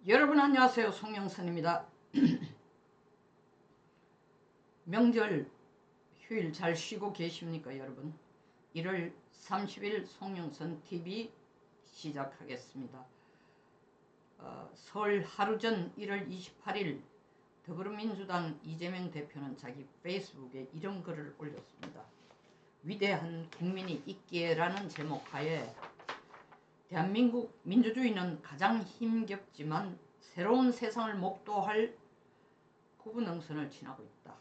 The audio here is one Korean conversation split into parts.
여러분 안녕하세요. 송영선입니다. 명절 휴일 잘 쉬고 계십니까 여러분? 1월 30일 송영선 TV 시작하겠습니다. 설 하루 전 1월 28일 더불어민주당 이재명 대표는 자기 페이스북에 이런 글을 올렸습니다. 위대한 국민이 있기에라는 제목하에 대한민국 민주주의는 가장 힘겹지만 새로운 세상을 목도할 구분응선을 지나고 있다.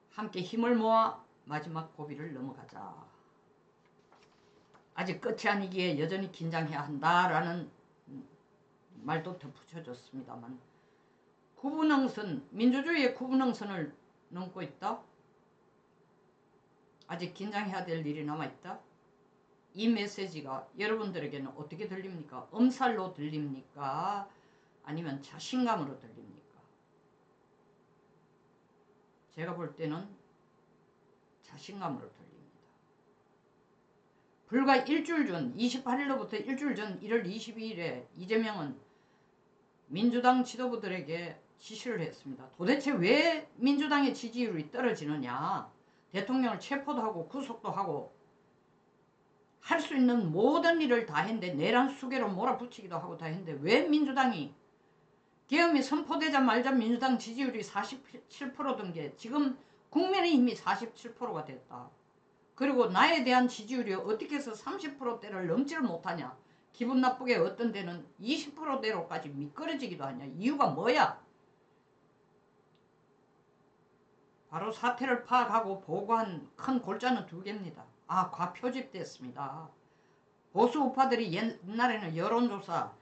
함께 힘을 모아 마지막 고비를 넘어가자. 아직 끝이 아니기에 여전히 긴장해야 한다라는 말도 덧붙여졌습니다만 구분응선, 민주주의의 구분응선을 넘고 있다? 아직 긴장해야 될 일이 남아있다? 이 메시지가 여러분들에게는 어떻게 들립니까? 엄살로 들립니까? 아니면 자신감으로 들립니까? 제가 볼 때는 자신감으로 들립니다. 불과 일주일 전 28일로부터 일주일 전 1월 22일에 이재명은 민주당 지도부들에게 지시를 했습니다. 도대체 왜 민주당의 지지율이 떨어지느냐? 대통령을 체포도 하고 구속도 하고 할 수 있는 모든 일을 다 했는데 내란 수계로 몰아붙이기도 하고 다 했는데 왜 민주당이 계엄이 선포되자마자 민주당 지지율이 47%던 게 지금 국민의힘이 47%가 됐다. 그리고 나에 대한 지지율이 어떻게 해서 30%대를 넘지를 못하냐. 기분 나쁘게 어떤 데는 20%대로까지 미끄러지기도 하냐. 이유가 뭐야? 바로 사태를 파악하고 보고한 큰 골자는 두 개입니다. 과표집됐습니다. 보수 우파들이 옛날에는 여론조사,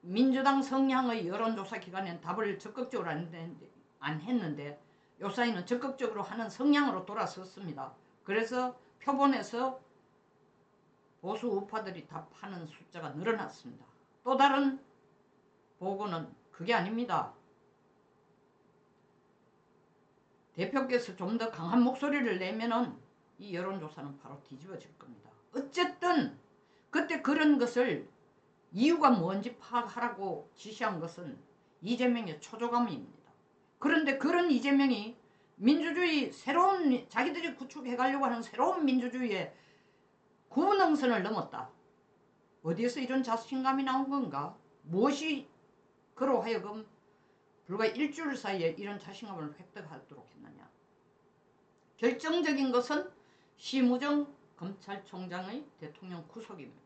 민주당 성향의 여론조사 기관에는 답을 적극적으로 안 했는데 요사이는 적극적으로 하는 성향으로 돌아섰습니다. 그래서 표본에서 보수 우파들이 답하는 숫자가 늘어났습니다. 또 다른 보고는 그게 아닙니다. 대표께서 좀 더 강한 목소리를 내면은 이 여론조사는 바로 뒤집어질 겁니다. 어쨌든 그때 그런 것을 이유가 뭔지 파악하라고 지시한 것은 이재명의 초조감입니다. 그런데 그런 이재명이 민주주의 새로운 자기들이 구축해 가려고 하는 새로운 민주주의의 구분응선을 넘었다. 어디에서 이런 자신감이 나온 건가? 무엇이 그로 하여금 불과 일주일 사이에 이런 자신감을 획득하도록 했느냐. 결정적인 것은 심우정 검찰총장의 대통령 구속입니다.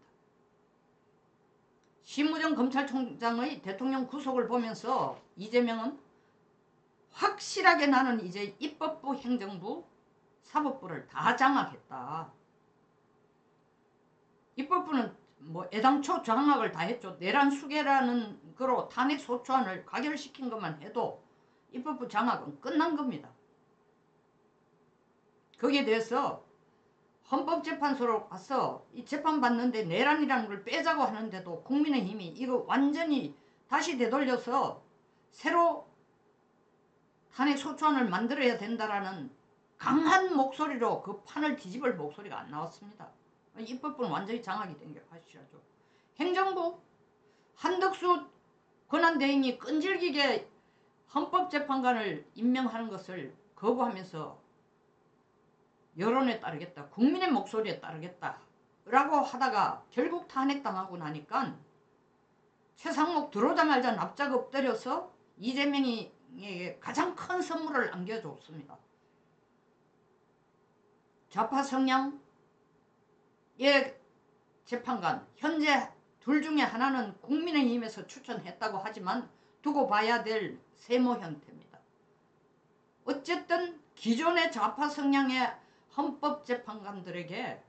심우정 검찰총장의 대통령 구속을 보면서 이재명은 확실하게 나는 이제 입법부, 행정부, 사법부를 다 장악했다. 입법부는 애당초 장악을 다 했죠. 내란 수계라는 거로 탄핵 소추안을 가결시킨 것만 해도 입법부 장악은 끝난 겁니다. 거기에 대해서 헌법재판소로 가서 이 재판받는데 내란이라는 걸 빼자고 하는데도 국민의힘이 이거 완전히 다시 되돌려서 새로 탄핵 소추안을 만들어야 된다라는 강한 목소리로 그 판을 뒤집을 목소리가 안 나왔습니다. 입법부는 완전히 장악이 된 게 확실하죠. 행정부 한덕수 권한대행이 끈질기게 헌법재판관을 임명하는 것을 거부하면서 여론에 따르겠다, 국민의 목소리에 따르겠다 라고 하다가 결국 탄핵당하고 나니까 최상목 들어오자마자 납작 엎드려서 이재명에게 가장 큰 선물을 안겨줬습니다. 좌파 성향의 재판관, 현재 둘 중에 하나는 국민의힘에서 추천했다고 하지만 두고 봐야 될 세모 형태입니다. 어쨌든 기존의 좌파 성향의 헌법재판관들에게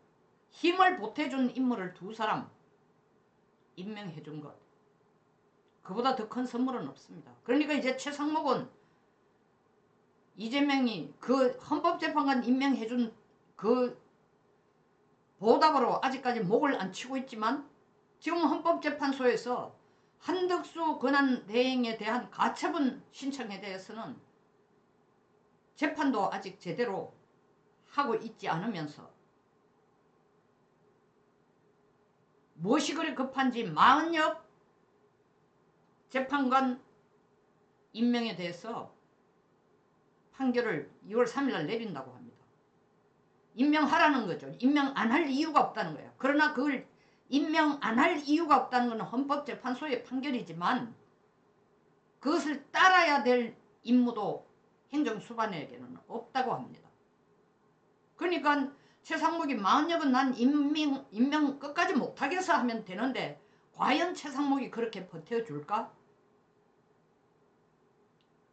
힘을 보태준 인물을 두 사람 임명해준 것, 그보다 더 큰 선물은 없습니다. 그러니까 이제 최상목은 이재명이 그 헌법재판관 임명해준 그 보답으로 아직까지 목을 안 치고 있지만 지금 헌법재판소에서 한덕수 권한대행에 대한 가처분 신청에 대해서는 재판도 아직 제대로 하고 있지 않으면서 무엇이 그리 급한지 마흔역 재판관 임명에 대해서 판결을 2월 3일 날 내린다고 합니다. 임명하라는 거죠. 임명 안 할 이유가 없다는 거예요. 그러나 그걸 임명 안 할 이유가 없다는 것은 헌법재판소의 판결이지만 그것을 따라야 될 임무도 행정수반에게는 없다고 합니다. 그러니까 최상목이 만약은 난 임명 끝까지 못하겠어 하면 되는데 과연 최상목이 그렇게 버텨줄까?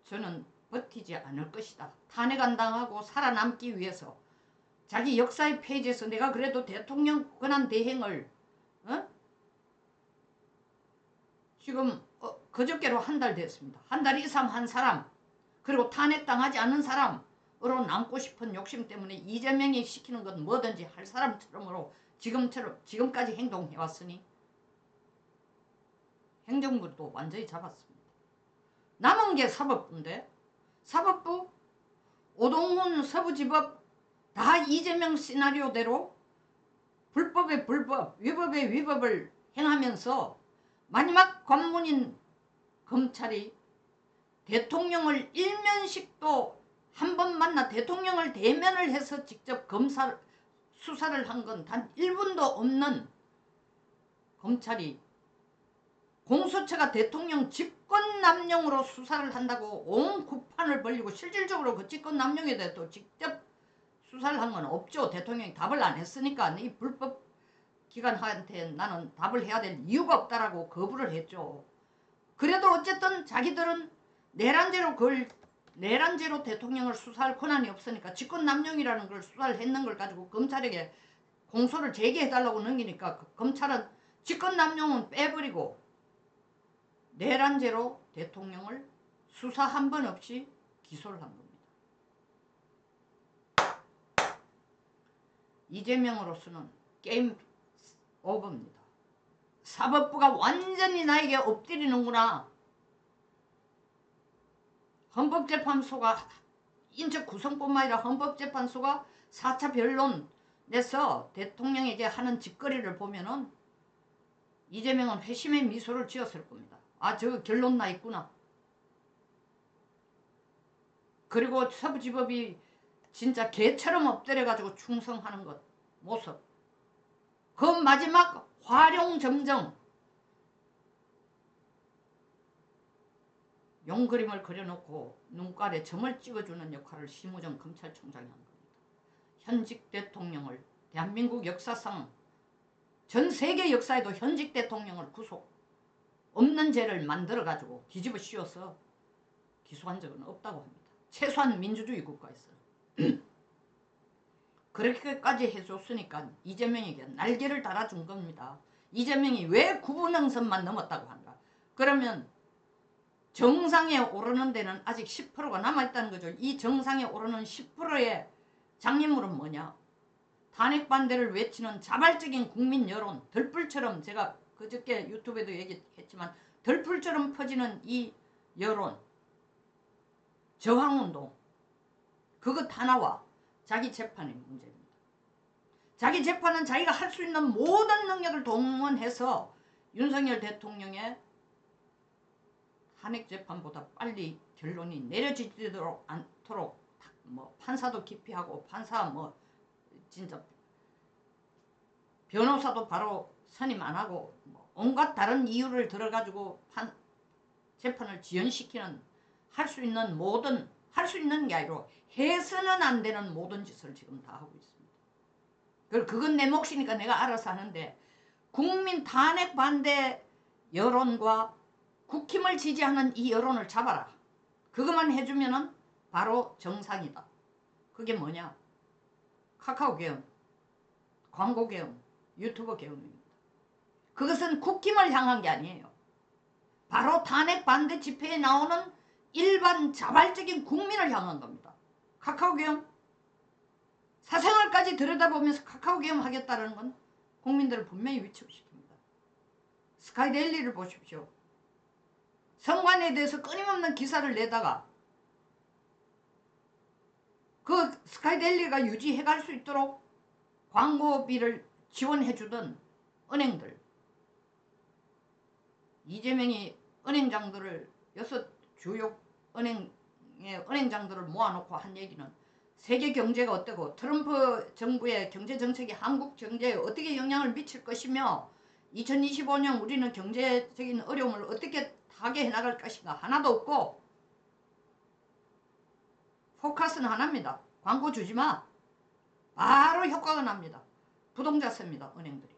저는 버티지 않을 것이다. 탄핵 안 당하고 살아남기 위해서 자기 역사의 페이지에서 내가 그래도 대통령 권한 대행을 지금 그저께로 한 달 됐습니다. 한 달 이상 한 사람 그리고 탄핵당하지 않은 사람으로 남고 싶은 욕심 때문에 이재명이 시키는 건 뭐든지 할 사람처럼으로 지금까지 행동해왔으니 행정부도 완전히 잡았습니다. 남은 게 사법부인데 사법부 오동훈 서부지법 다 이재명 시나리오대로 불법의 불법 위법의 위법을 행하면서 마지막 관문인 검찰이 대통령을 일면식도 한 번 만나 대통령을 대면을 해서 직접 수사를 한 건 단 1분도 없는 검찰이 공수처가 대통령 직권남용으로 수사를 한다고 온 구판을 벌리고 실질적으로 그 직권남용에 대해서 직접 수사를 한 건 없죠. 대통령이 답을 안 했으니까 이 불법 기관한테 나는 답을 해야 될 이유가 없다라고 거부를 했죠. 그래도 어쨌든 자기들은 내란죄로 대통령을 수사할 권한이 없으니까 직권남용이라는 걸 수사를 했는 걸 가지고 검찰에게 공소를 제기해달라고 넘기니까 검찰은 직권남용은 빼버리고 내란죄로 대통령을 수사 한 번 없이 기소를 한 겁니다. 이재명으로서는 게임 오버입니다. 사법부가 완전히 나에게 엎드리는구나. 헌법재판소가 인적 구성뿐만 아니라 헌법재판소가 4차 변론 내서 대통령에게 하는 짓거리를 보면은 이재명은 회심의 미소를 지었을 겁니다. 아, 저 결론 나 있구나. 그리고 서부지법이 진짜 개처럼 엎드려가지고 충성하는 것 모습. 그 마지막 화룡점정 용그림을 그려놓고 눈깔에 점을 찍어주는 역할을 심우정 검찰총장이 한 겁니다. 현직 대통령을 대한민국 역사상 전 세계 역사에도 현직 대통령을 구속 없는 죄를 만들어가지고 뒤집어 씌워서 기소한 적은 없다고 합니다. 최소한 민주주의 국가에서. 그렇게까지 해줬으니까 이재명에게 날개를 달아준 겁니다. 이재명이 왜 구분능선만 넘었다고 한가? 그러면 정상에 오르는 데는 아직 10%가 남아있다는 거죠. 이 정상에 오르는 10%의 장애물은 뭐냐? 탄핵 반대를 외치는 자발적인 국민 여론, 들불처럼 제가 그저께 유튜브에도 얘기했지만 들불처럼 퍼지는 이 여론, 저항운동, 그것 하나와 자기 재판의 문제입니다. 자기 재판은 자기가 할 수 있는 모든 능력을 동원해서 윤석열 대통령의 탄핵 재판보다 빨리 결론이 내려지도록 않도록 뭐 판사도 기피하고 판사 진짜 변호사도 바로 선임 안 하고 온갖 다른 이유를 들어가지고 재판을 지연시키는 할 수 있는 게 아니라 해서는 안 되는 모든 짓을 지금 다 하고 있습니다. 그건 내 몫이니까 내가 알아서 하는데 국민 탄핵 반대 여론과 국힘을 지지하는 이 여론을 잡아라. 그것만 해주면은 바로 정상이다. 그게 뭐냐? 카카오 계엄, 광고 계엄, 유튜버 계엄입니다. 그것은 국힘을 향한 게 아니에요. 바로 탄핵 반대 집회에 나오는 일반 자발적인 국민을 향한 겁니다. 카카오 계엄, 사생활까지 들여다보면서 카카오 계엄 하겠다는 건 국민들을 분명히 위축시킵니다. 스카이데일리를 보십시오. 성관에 대해서 끊임없는 기사를 내다가 그 스카이데일리가 유지해갈 수 있도록 광고비를 지원해주던 은행들, 이재명이 은행장들을 여섯 주요 은행의 은행장들을 모아놓고 한 얘기는 세계 경제가 어떠고 트럼프 정부의 경제 정책이 한국 경제에 어떻게 영향을 미칠 것이며 2025년 우리는 경제적인 어려움을 어떻게 타개해 나갈 것인가 하나도 없고 포커스는 하나입니다. 광고 주지마. 바로 효과가 납니다. 부동자세입니다. 은행들이.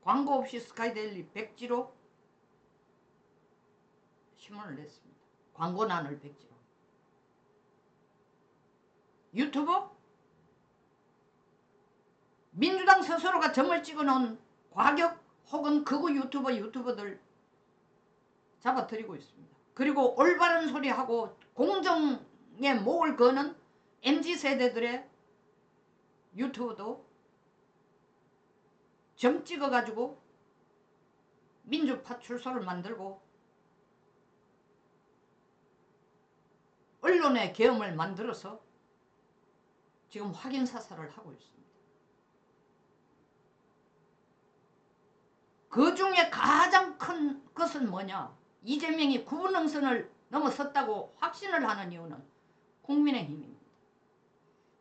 광고 없이 스카이데일리 백지로 신문을 냈습니다. 광고난을 백지로. 유튜브? 민주당 스스로가 점을 찍어놓은 과격 혹은 극우 유튜버들 잡아들이고 있습니다. 그리고 올바른 소리하고 공정에 목을 거는 MZ세대들의 유튜브도 점 찍어가지고 민주파출소를 만들고 언론의 계엄을 만들어서 지금 확인사살을 하고 있습니다. 그 중에 가장 큰 것은 뭐냐? 이재명이 구분능선을 넘어섰다고 확신을 하는 이유는 국민의힘입니다.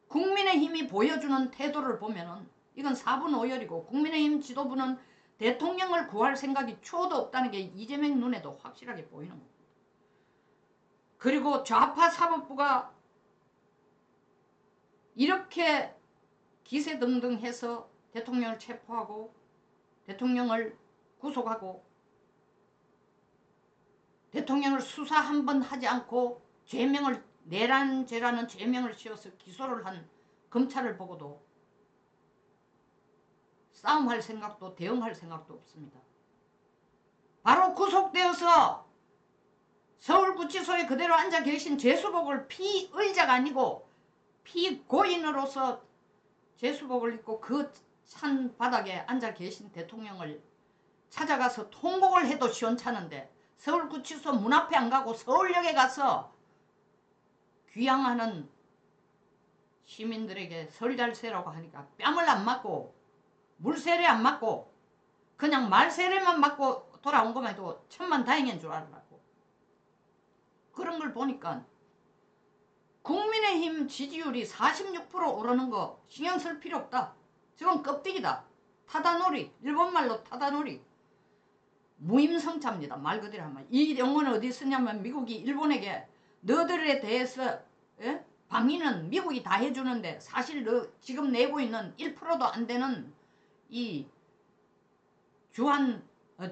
국민의힘이 보여주는 태도를 보면은 이건 4분 5열이고 국민의힘 지도부는 대통령을 구할 생각이 추호도 없다는 게 이재명 눈에도 확실하게 보이는 겁니다. 그리고 좌파 사법부가 이렇게 기세등등해서 대통령을 체포하고 대통령을 구속하고 대통령을 수사 한 번 하지 않고 죄명을 내란죄라는 죄명을 씌워서 기소를 한 검찰을 보고도 싸움할 생각도 대응할 생각도 없습니다. 바로 구속되어서 서울구치소에 그대로 앉아 계신 죄수복을 피의자가 아니고 피고인으로서 죄수복을 입고 그 산 바닥에 앉아 계신 대통령을 찾아가서 통곡을 해도 시원찮은데 서울구치소 문 앞에 안 가고 서울역에 가서 귀향하는 시민들에게 설 잘 세라고 하니까 뺨을 안 맞고 물세례 안 맞고 그냥 말세례만 맞고 돌아온 것만 해도 천만다행인 줄 알았고 그런 걸 보니까 국민의힘 지지율이 46% 오르는 거 신경 쓸 필요 없다. 저건 껍데기다. 타다놀이. 일본말로 타다놀이. 무임승차입니다. 말 그대로 하면. 이 용어는 어디 쓰냐면 미국이 일본에게 너들에 대해서 방위는 미국이 다 해주는데 사실 너 지금 내고 있는 1%도 안 되는 이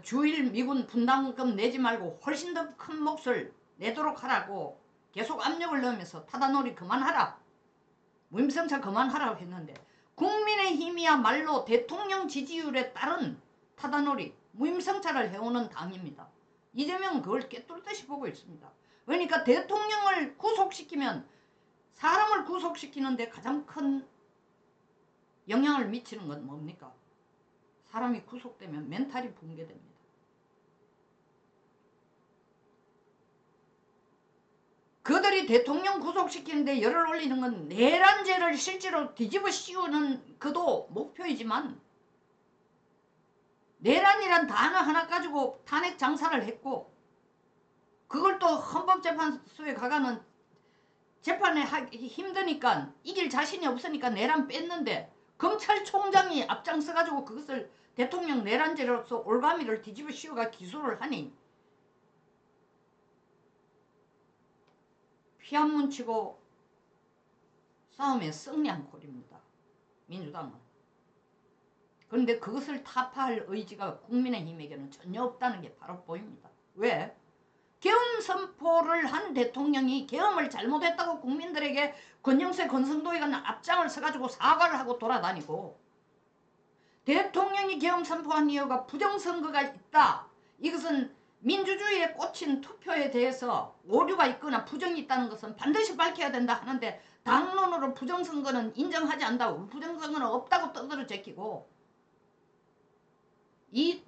주일 미군 분담금 내지 말고 훨씬 더 큰 몫을 내도록 하라고 계속 압력을 넣으면서 타다놀이 그만하라. 무임승차 그만하라고 했는데 국민의힘이야말로 대통령 지지율에 따른 타다놀이 무임승차를 해오는 당입니다. 이재명은 그걸 꿰뚫듯이 보고 있습니다. 그러니까 대통령을 구속시키면 사람을 구속시키는데 가장 큰 영향을 미치는 건 뭡니까? 사람이 구속되면 멘탈이 붕괴됩니다. 그들이 대통령 구속시키는데 열을 올리는 건 내란죄를 실제로 뒤집어 씌우는 그도 목표이지만 내란이란 단어 하나 가지고 탄핵 장사를 했고 그걸 또 헌법재판소에 가가는 재판에 하기 힘드니까 이길 자신이 없으니까 내란 뺐는데 검찰총장이 앞장서가지고 그것을 대통령 내란죄로서 올가미를 뒤집어 씌워가 기소를 하니 피 한 문 치고 싸움에 승리한 꼴입니다. 민주당은. 그런데 그것을 타파할 의지가 국민의힘에게는 전혀 없다는 게 바로 보입니다. 왜? 계엄 선포를 한 대통령이 계엄을 잘못했다고 국민들에게 권영세 권성도이가 앞장을 서가지고 사과를 하고 돌아다니고 대통령이 계엄 선포한 이유가 부정선거가 있다. 이것은 민주주의에 꽂힌 투표에 대해서 오류가 있거나 부정이 있다는 것은 반드시 밝혀야 된다 하는데 당론으로 부정선거는 인정하지 않는다고 부정선거는 없다고 떠들어 제끼고 이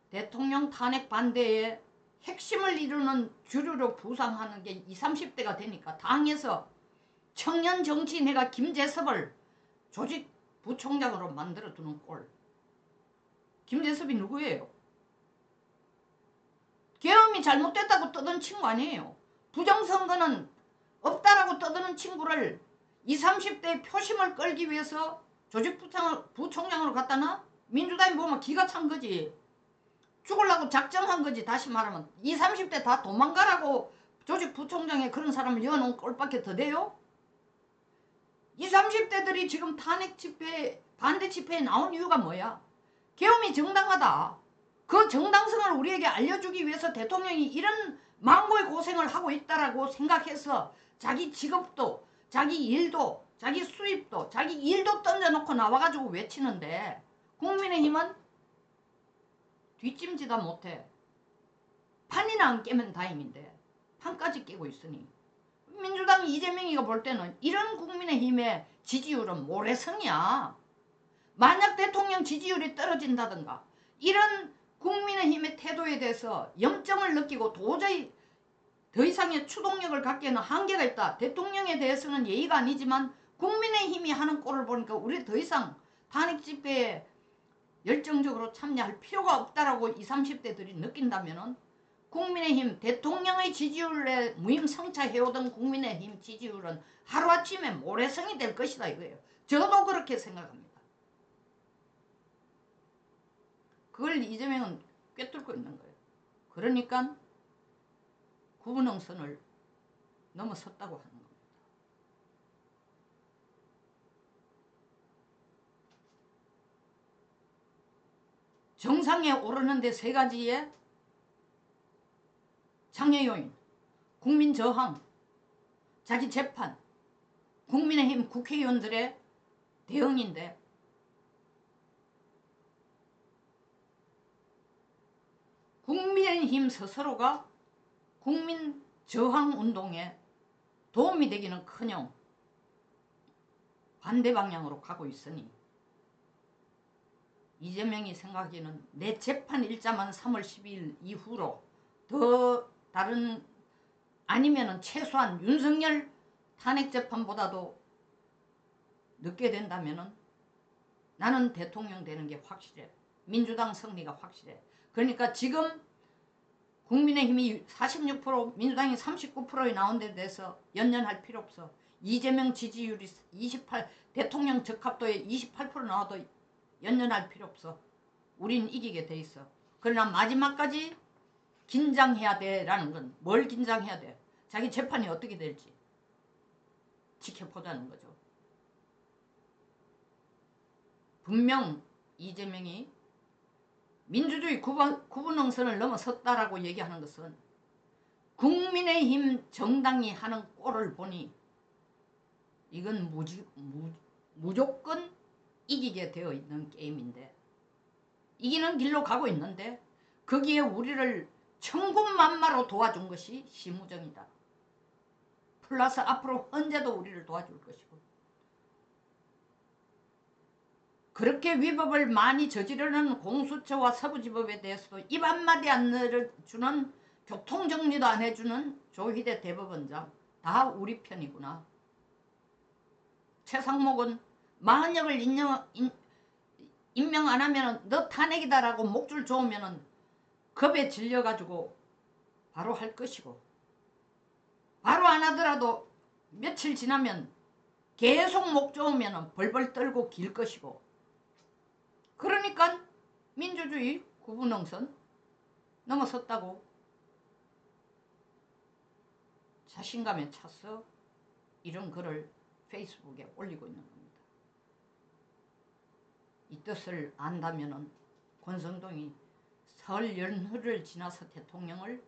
대통령 탄핵 반대에 핵심을 이루는 주류로 부상하는 게 20, 30대가 되니까 당에서 청년 정치인회가 김재섭을 조직 부총장으로 만들어두는 꼴. 김재섭이 누구예요? 계엄이 잘못됐다고 떠드는 친구 아니에요. 부정선거는 없다라고 떠드는 친구를 20, 30대의 표심을 끌기 위해서 조직부총장으로 갖다 놔? 민주당이 보면 기가 찬 거지. 죽으려고 작정한 거지. 다시 말하면 20, 30대 다 도망가라고 조직부총장에 그런 사람을 여놓은 꼴밖에 더 돼요? 20, 30대들이 지금 탄핵 집회, 반대 집회에 나온 이유가 뭐야? 계엄이 정당하다. 그 정당성을 우리에게 알려주기 위해서 대통령이 이런 망고의 고생을 하고 있다라고 생각해서 자기 직업도, 자기 일도, 자기 수입도, 자기 일도 던져놓고 나와가지고 외치는데 국민의힘은 뒷짐지다 못해. 판이나 안 깨면 다행인데 판까지 깨고 있으니 민주당 이재명이가 볼 때는 이런 국민의힘의 지지율은 모래성이야. 만약 대통령 지지율이 떨어진다든가 이런 국민의힘의 태도에 대해서 염증을 느끼고 도저히 더 이상의 추동력을 갖기에는 한계가 있다. 대통령에 대해서는 예의가 아니지만 국민의힘이 하는 꼴을 보니까 우리 더 이상 탄핵 집회에 열정적으로 참여할 필요가 없다라고 20, 30대들이 느낀다면 국민의힘 대통령의 지지율에 무임성차해오던 국민의힘 지지율은 하루아침에 모래성이 될 것이다 이거예요. 저도 그렇게 생각합니다. 그걸 이재명은 꿰뚫고 있는 거예요. 그러니까 구분응선을 넘어섰다고 하는 겁니다. 정상에 오르는데 세 가지의 장애 요인, 국민 저항, 자기 재판, 국민의힘 국회의원들의 대응인데 국민의힘 스스로가 국민 저항 운동에 도움이 되기는커녕 반대 방향으로 가고 있으니 이재명이 생각하기에는 내 재판 일자만 3월 12일 이후로 더 다른 아니면은 최소한 윤석열 탄핵 재판보다도 늦게 된다면은 나는 대통령 되는 게 확실해. 민주당 승리가 확실해. 그러니까 지금 국민의힘이 46% 민주당이 39%에 나온 데 대해서 연연할 필요 없어. 이재명 지지율이 28 대통령 적합도에 28% 나와도 연연할 필요 없어. 우린 이기게 돼 있어. 그러나 마지막까지 긴장해야 돼라는 건 뭘 긴장해야 돼? 자기 재판이 어떻게 될지 지켜보자는 거죠. 분명 이재명이 민주주의 구분응선을 넘어섰다라고 얘기하는 것은 국민의힘 정당이 하는 꼴을 보니 이건 무조건 이기게 되어 있는 게임인데 이기는 길로 가고 있는데 거기에 우리를 천군만마로 도와준 것이 심우정이다. 플러스 앞으로 언제도 우리를 도와줄 것이고 그렇게 위법을 많이 저지르는 공수처와 서부지법에 대해서도 입 한마디 안 내려주는 교통정리도 안 해주는 조희대 대법원장 다 우리 편이구나. 최상목은 마흔역을 임명 안 하면 너 탄핵이다라고 목줄 조으면 겁에 질려가지고 바로 할 것이고 바로 안 하더라도 며칠 지나면 계속 목 조으면 벌벌 떨고 길 것이고 그러니까 민주주의 구분응선 넘어섰다고 자신감에 차서 이런 글을 페이스북에 올리고 있는 겁니다. 이 뜻을 안다면 권성동이 설 연휴를 지나서 대통령을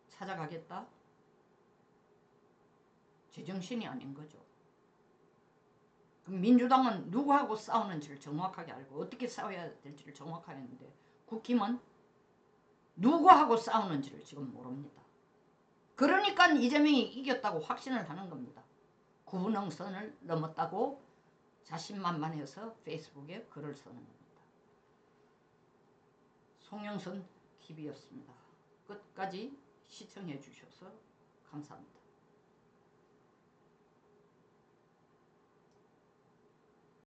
찾아가겠다? 제정신이 아닌 거죠. 그럼 민주당은 누구하고 싸우는지를 정확하게 알고 어떻게 싸워야 될지를 정확하게 했는데 국힘은 누구하고 싸우는지를 지금 모릅니다. 그러니까 이재명이 이겼다고 확신을 하는 겁니다. 구분응선을 넘었다고 자신만만해서 페이스북에 글을 쓰는 겁니다. 송영선 TV였습니다. 끝까지 시청해 주셔서 감사합니다.